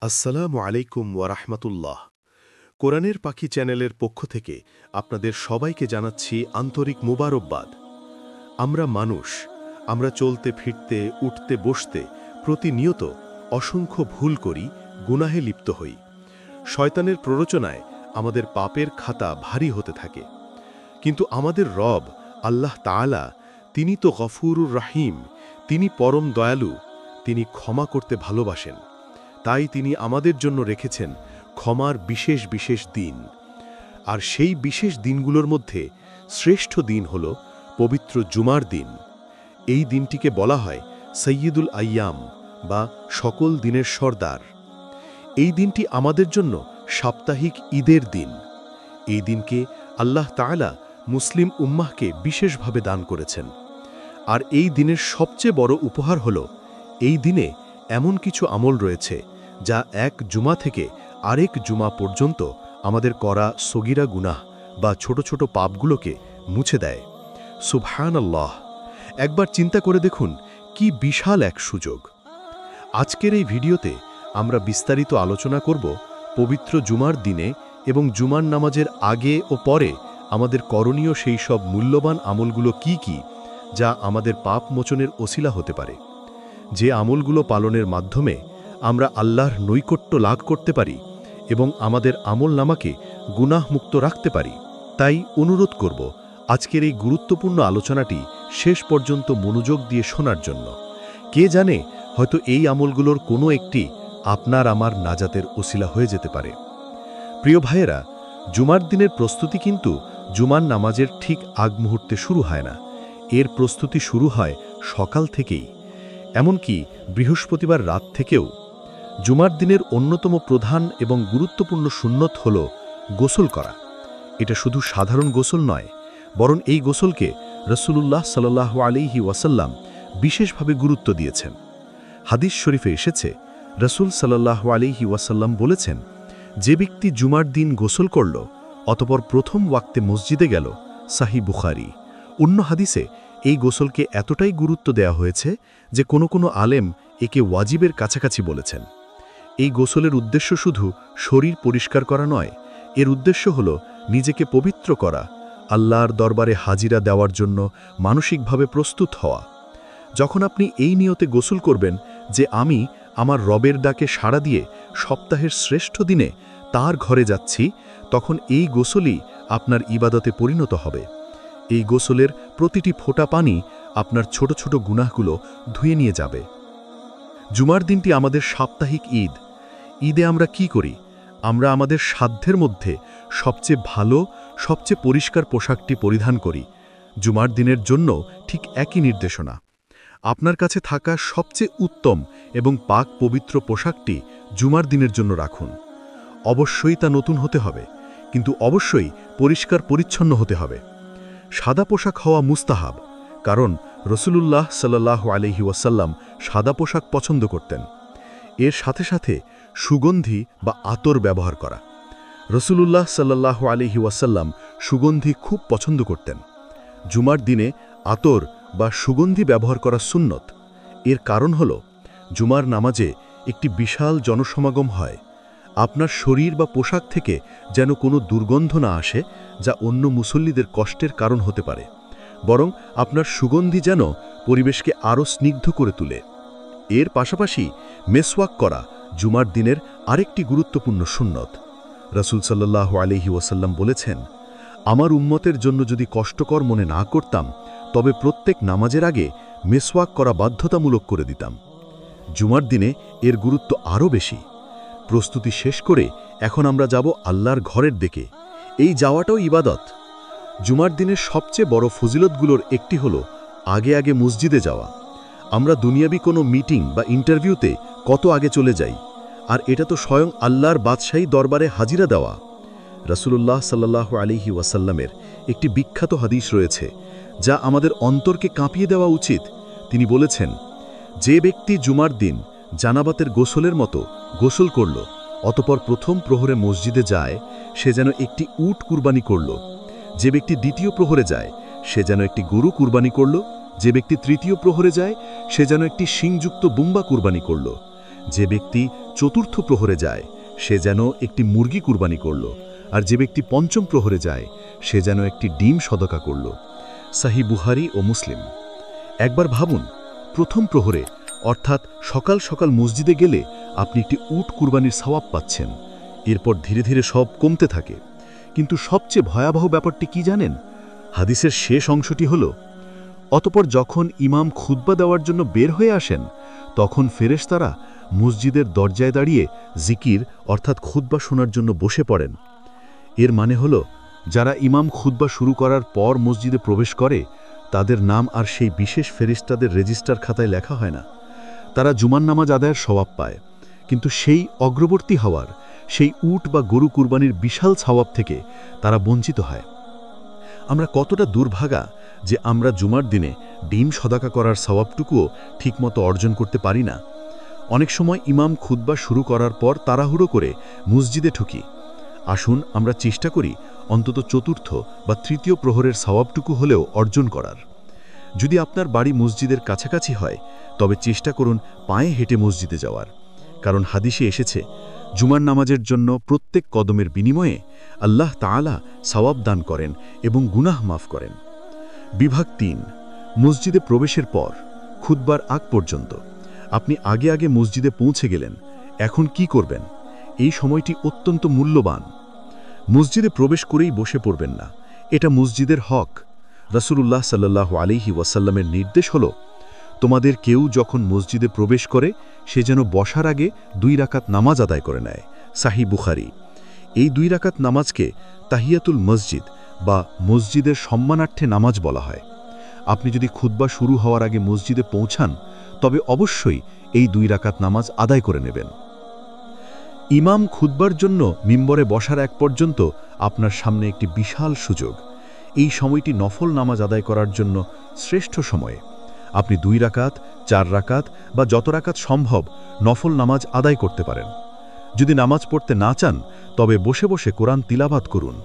আসসালামু আলাইকুম ওয়ারাহমাতুল্লাহ। কোরআনের পাখি চ্যানেলের পক্ষ থেকে আপনাদের সবাইকে জানাচ্ছি আন্তরিক মুবারকবাদ। আমরা মানুষ, আমরা চলতে ফিরতে উঠতে বসতে প্রতিনিয়ত অসংখ্য ভুল করি, গুনাহে লিপ্ত হই। শয়তানের প্ররোচনায় আমাদের পাপের খাতা ভারী হতে থাকে। কিন্তু আমাদের রব আল্লাহ তাআলা, তিনি তো গফুরুর রাহিম, তিনি পরম দয়ালু, তিনি ক্ষমা করতে ভালোবাসেন। তাই তিনি আমাদের জন্য রেখেছেন ক্ষমার বিশেষ বিশেষ দিন। আর সেই বিশেষ দিনগুলোর মধ্যে শ্রেষ্ঠ দিন হল পবিত্র জুমার দিন। এই দিনটিকে বলা হয় সৈয়দুল আইয়াম বা সকল দিনের সর্দার। এই দিনটি আমাদের জন্য সাপ্তাহিক ঈদের দিন। এই দিনকে আল্লাহ তাআলা মুসলিম উম্মাহকে বিশেষভাবে দান করেছেন। আর এই দিনের সবচেয়ে বড় উপহার হল, এই দিনে এমন কিছু আমল রয়েছে যা এক জুমা থেকে আরেক জুমা পর্যন্ত আমাদের করা সগীরা গুনাহ বা ছোট ছোট পাপগুলোকে মুছে দেয়। সুবহানাল্লাহ! একবার চিন্তা করে দেখুন, কি বিশাল এক সুযোগ। আজকের এই ভিডিওতে আমরা বিস্তারিত আলোচনা করব পবিত্র জুমার দিনে এবং জুমার নামাজের আগে ও পরে আমাদের করণীয় সেই সব মূল্যবান আমলগুলো কি কি, যা আমাদের পাপ মোচনের ওসিলা হতে পারে। যে আমলগুলো পালনের মাধ্যমে আমরা আল্লাহর নৈকট্য লাভ করতে পারি এবং আমাদের আমল নামাকে গুনাহমুক্ত রাখতে পারি। তাই অনুরোধ করব আজকের এই গুরুত্বপূর্ণ আলোচনাটি শেষ পর্যন্ত মনোযোগ দিয়ে শোনার জন্য। কে জানে, হয়তো এই আমলগুলোর কোনো একটি আপনার আমার নাজাতের ওসিলা হয়ে যেতে পারে। প্রিয় ভাইয়েরা, জুমার দিনের প্রস্তুতি কিন্তু জুমার নামাজের ঠিক আগ মুহূর্তে শুরু হয় না। এর প্রস্তুতি শুরু হয় সকাল থেকেই, এমনকি বৃহস্পতিবার রাত থেকেও। জুমার দিনের অন্যতম প্রধান এবং গুরুত্বপূর্ণ সুন্নত হল গোসল করা। এটা শুধু সাধারণ গোসল নয়, বরং এই গোসলকে রাসূলুল্লাহ সাল্লাল্লাহু আলাইহি ওয়াসাল্লাম বিশেষভাবে গুরুত্ব দিয়েছেন। হাদিস শরীফে এসেছে, রাসূল সাল্লাল্লাহু আলাইহি ওয়াসাল্লাম বলেছেন, যে ব্যক্তি জুমার দিন গোসল করল অতঃপর প্রথম ওয়াক্তে মসজিদে গেল। সাহিহ বুখারী। অন্য হাদিসে এই গোসলকে এতটাই গুরুত্ব দেওয়া হয়েছে যে কোনো কোনো আলেম একে ওয়াজিবের কাছাকাছি বলেছেন। এই গোসলের উদ্দেশ্য শুধু শরীর পরিষ্কার করা নয়, এর উদ্দেশ্য হল নিজেকে পবিত্র করা, আল্লাহর দরবারে হাজিরা দেওয়ার জন্য মানসিকভাবে প্রস্তুত হওয়া। যখন আপনি এই নিয়তে গোসল করবেন যে আমি আমার রবের ডাকে সাড়া দিয়ে সপ্তাহের শ্রেষ্ঠ দিনে তার ঘরে যাচ্ছি, তখন এই গোসলই আপনার ইবাদতে পরিণত হবে। এই গোসলের প্রতিটি ফোঁটা পানি আপনার ছোট ছোট গুনাহগুলো ধুয়ে নিয়ে যাবে। জুমার দিনটি আমাদের সাপ্তাহিক ঈদ। ঈদে আমরা কি করি? আমরা আমাদের সাধ্যের মধ্যে সবচেয়ে ভালো, সবচেয়ে পরিষ্কার পোশাকটি পরিধান করি। জুমার দিনের জন্য ঠিক একই নির্দেশনা। আপনার কাছে থাকা সবচেয়ে উত্তম এবং পাক পবিত্র পোশাকটি জুমার দিনের জন্য রাখুন। অবশ্যই তা নতুন হতে হবে, কিন্তু অবশ্যই পরিষ্কার পরিচ্ছন্ন হতে হবে। সাদা পোশাক হওয়া মুস্তাহাব, কারণ রাসূলুল্লাহ সাল্লাল্লাহু আলাইহি ওয়াসাল্লাম সাদা পোশাক পছন্দ করতেন। এর সাথে সাথে সুগন্ধি বা আতর ব্যবহার করা। রাসূলুল্লাহ সাল্লাল্লাহু আলাইহি ওয়াসাল্লাম সুগন্ধি খুব পছন্দ করতেন। জুমার দিনে আতর বা সুগন্ধি ব্যবহার করা সুন্নত। এর কারণ হল, জুমার নামাজে একটি বিশাল জনসমাগম হয়। আপনার শরীর বা পোশাক থেকে যেন কোনো দুর্গন্ধ না আসে, যা অন্য মুসল্লিদের কষ্টের কারণ হতে পারে, বরং আপনার সুগন্ধি যেন পরিবেশকে আরও স্নিগ্ধ করে তোলে। এর পাশাপাশি মেসওয়াক করা জুমার দিনের আরেকটি গুরুত্বপূর্ণ সুন্নত। রাসূল সাল্লাল্লাহু আলাইহি ওয়াসাল্লাম বলেছেন, আমার উম্মতের জন্য যদি কষ্টকর মনে না করতাম, তবে প্রত্যেক নামাজের আগে মেসওয়াক করা বাধ্যতামূলক করে দিতাম। জুমার দিনে এর গুরুত্ব আরও বেশি। প্রস্তুতি শেষ করে এখন আমরা যাব আল্লাহর ঘরের দিকে। এই যাওয়াটাও ইবাদত। জুমার দিনের সবচেয়ে বড় ফজিলতগুলোর একটি হল আগে আগে মসজিদে যাওয়া। আমরা দুনিয়াবি কোনো মিটিং বা ইন্টারভিউতে কত আগে চলে যাই, আর এটা তো স্বয়ং আল্লাহর বাদশাহী দরবারে হাজিরা দেওয়া। রাসূলুল্লাহ সাল্লাল্লাহু আলাইহি ওয়াসাল্লামের একটি বিখ্যাত হাদিস রয়েছে, যা আমাদের অন্তরকে কাঁপিয়ে দেওয়া উচিত। তিনি বলেছেন, যে ব্যক্তি জুমার দিন জানাবাতের গোসলের মতো গোসল করল অতঃপর প্রথম প্রহরে মসজিদে যায়, সে যেন একটি উট কুরবানি করল। যে ব্যক্তি দ্বিতীয় প্রহরে যায়, সে যেন একটি গরু কুরবানি করল। যে ব্যক্তি তৃতীয় প্রহরে যায়, সে যেন একটি শিংযুক্ত বুম্বা কুরবানি করল। যে ব্যক্তি চতুর্থ প্রহরে যায় সে যেন একটি মুরগি কুরবানি করল, আর যে ব্যক্তি পঞ্চম প্রহরে যায় সে যেন একটি ডিম সদকা করল। সাহি বুখারী ও মুসলিম। একবার ভাবুন, প্রথম প্রহরে অর্থাৎ সকাল সকাল মসজিদে গেলে আপনি একটি উট কুরবানির সওয়াব পাচ্ছেন। এরপর ধীরে ধীরে সব কমতে থাকে। কিন্তু সবচেয়ে ভয়াবহ ব্যাপারটি কি জানেন? হাদিসের শেষ অংশটি হল, অতঃপর যখন ইমাম খুতবা দেওয়ার জন্য বের হয়ে আসেন তখন ফেরেশতারা মসজিদের দরজায় দাঁড়িয়ে জিকির অর্থাৎ খুতবা শোনার জন্য বসে পড়েন। এর মানে হল, যারা ইমাম খুতবা শুরু করার পর মসজিদে প্রবেশ করে তাদের নাম আর সেই বিশেষ ফেরেশতাদের রেজিস্টার খাতায় লেখা হয় না। তারা জুমার নামাজ আদায়ের সওয়াব পায়, কিন্তু সেই অগ্রবর্তী হওয়ার, সেই উট বা গরু কুরবানির বিশাল সওয়াব থেকে তারা বঞ্চিত হয়। আমরা কতটা দুর্ভাগা যে আমরা জুমার দিনে ডিম সদাকা করার সওয়াবটুকুও ঠিকমতো অর্জন করতে পারি না। অনেক সময় ইমাম খুতবা শুরু করার পর তাড়াহুড়ো করে মসজিদে ঢুকি। আসুন আমরা চেষ্টা করি অন্তত চতুর্থ বা তৃতীয় প্রহরের সওয়াবটুকু হলেও অর্জন করার। যদি আপনার বাড়ি মসজিদের কাছাকাছি হয় তবে চেষ্টা করুন পায়ে হেঁটে মসজিদে যাওয়ার, কারণ হাদিসে এসেছে জুমার নামাজের জন্য প্রত্যেক কদমের বিনিময়ে আল্লাহ তাআলা সওয়াব দান করেন এবং গুনাহ মাফ করেন। বিভাগ ৩, মসজিদে প্রবেশের পর খুতবার আগ পর্যন্ত। আপনি আগে আগে মসজিদে পৌঁছে গেলেন, এখন কি করবেন? এই সময়টি অত্যন্ত মূল্যবান। মসজিদে প্রবেশ করেই বসে পড়বেন না, এটা মসজিদের হক। রাসূলুল্লাহ সাল্লাল্লাহু আলাইহি ওয়াসাল্লামের নির্দেশ হল, তোমাদের কেউ যখন মসজিদে প্রবেশ করে সে যেন বসার আগে 2 রাকাত নামাজ আদায় করে নেয়। সাহি বুখারী। এই 2 রাকাত নামাজকে তাহিয়াতুল মসজিদ বা মসজিদের সম্মানার্থে নামাজ বলা হয়। আপনি যদি খুতবা শুরু হওয়ার আগে মসজিদে পৌঁছান তবে অবশ্যই এই 2 রাকাত নামাজ আদায় করে নেবেন। ইমাম খুতবার জন্য মিম্বরে বসার এক পর্যন্ত আপনার সামনে একটি বিশাল সুযোগ। এই সময়টি নফল নামাজ আদায় করার জন্য শ্রেষ্ঠ সময়। আপনি 2 রাকাত, 4 রাকাত বা যত রাকাত সম্ভব নফল নামাজ আদায় করতে পারেন। যদি নামাজ পড়তে না চান তবে বসে বসে কোরআন তিলাওয়াত করুন,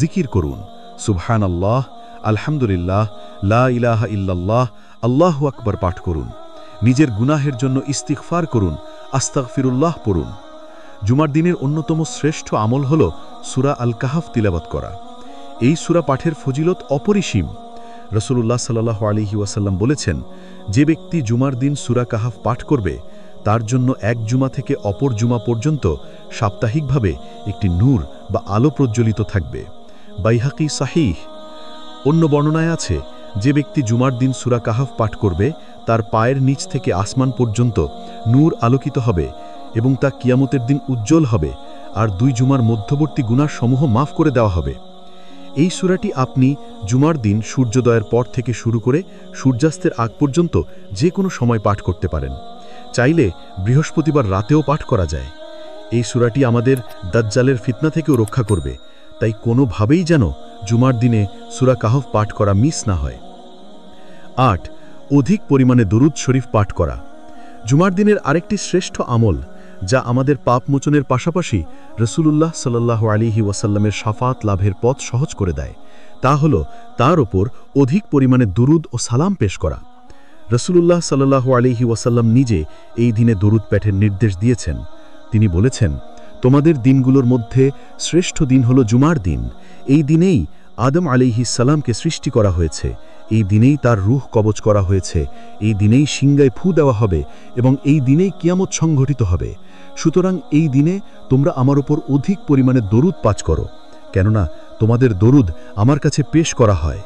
জিকির করুন, সুবহানাল্লাহ, আলহামদুলিল্লাহ, লা ইলাহা ইল্লাল্লাহ, আল্লাহু আকবার পাঠ করুন। নিজের গুনাহের জন্য ইস্তিগফার করুন, আস্তাগফিরুল্লাহ পড়ুন। জুমার দিনের অন্যতম শ্রেষ্ঠ আমল হল সূরা আল কাহফ তিলাওয়াত করা। এই সূরা পাঠের ফজিলত অপরিসীম। রাসূলুল্লাহ সাল্লাল্লাহু আলাইহি ওয়াসাল্লাম বলেছেন, যে ব্যক্তি জুমার দিন সূরা কাহফ পাঠ করবে তার জন্য এক জুমা থেকে অপর জুমা পর্যন্ত সাপ্তাহিকভাবে একটি নূর বা আলো প্রজ্বলিত থাকবে। বাইহাকি সাহিহ। অন্য বর্ণনায় আছে, যে ব্যক্তি জুমার দিন সূরা কাহফ পাঠ করবে তার পায়ের নিচ থেকে আসমান পর্যন্ত নূর আলোকিত হবে এবং তা কিয়ামতের দিন উজ্জ্বল হবে, আর 2 জুমার মধ্যবর্তী গুনাহ সমূহ মাফ করে দেওয়া হবে। এই সূরাটি আপনি জুমার দিন সূর্যোদয়ের পর থেকে শুরু করে সূর্যাস্তের আগ পর্যন্ত যে কোনো সময় পাঠ করতে পারেন। চাইলে বৃহস্পতিবার রাতেও পাঠ করা যায়। এই সূরাটি আমাদের দাজ্জালের ফিতনা থেকেও রক্ষা করবে, তাই কোনোভাবেই যেন জুমার দিনে সূরা কাহফ পাঠ করা মিস না হয়। 8, অধিক পরিমাণে দরুদ শরীফ পাঠ করা। জুমার দিনের আরেকটি শ্রেষ্ঠ আমল যা আমাদের পাপ মোচনের পাশাপাশি রাসূলুল্লাহ সাল্লাল্লাহু আলাইহি ওয়াসাল্লামের শাফাত লাভের পথ সহজ করে দেয়, তা হল তার ওপর অধিক পরিমাণে দুরুদ ও সালাম পেশ করা। রাসূলুল্লাহ সাল্লাল্লাহু আলাইহি ওয়াসাল্লাম নিজে এই দিনে দরুদ পাঠের নির্দেশ দিয়েছেন। তিনি বলেছেন, তোমাদের দিনগুলোর মধ্যে শ্রেষ্ঠ দিন হল জুমার দিন। এই দিনেই আদম আলাইহিস সালামকে সৃষ্টি করা হয়েছে, এই দিনেই তার রূহ কবজ করা হয়েছে, এই দিনেই সিংগায় ফু দেওয়া হবে এবং এই দিনেই কিয়ামত সংঘটিত হবে। সুতরাং এই দিনে তোমরা আমার উপর অধিক পরিমাণে দরুদ পাঠ করো, কেননা তোমাদের দরুদ আমার কাছে পেশ করা হয়।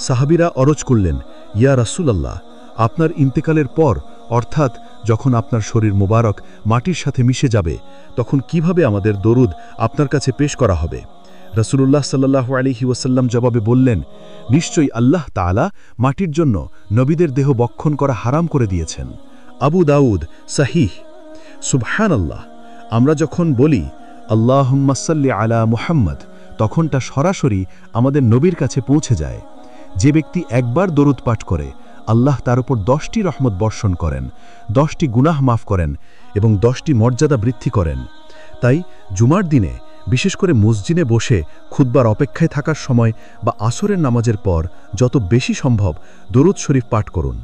সাহাবীরা অরজ করলেন, ইয়া রাসূলুল্লাহ, আপনার ইন্তেকালের পর অর্থাৎ যখন আপনার শরীর মোবারক মাটির সাথে মিশে যাবে তখন কিভাবে আমাদের দরুদ আপনার কাছে পেশ করা হবে? রাসূলুল্লাহ সাল্লাল্লাহু আলাইহি ওয়াসাল্লাম জবাবে বললেন, নিশ্চয়ই আল্লাহ তাআলা মাটির জন্য নবীদের দেহ বক্ষণ করা হারাম করে দিয়েছেন। আবু দাউদ সহিহ। সুবহানাল্লাহ, আমরা যখন বলি আল্লাহুম্মা সাল্লি আলা মুহাম্মদ তখন তা সরাসরি আমাদের নবীর কাছে পৌঁছে যায়। যে ব্যক্তি একবার দরুদ পাঠ করে আল্লাহ তার উপর 10টি রহমত বর্ষণ করেন, 10টি গুনাহ মাফ করেন এবং 10টি মর্যাদা বৃদ্ধি করেন। তাই জুমার দিনে বিশেষ করে মসজিদে বসে খুতবার অপেক্ষায় থাকার সময় বা আসরের নামাজের পর যত বেশি সম্ভব দরুদ শরীফ পাঠ করুন।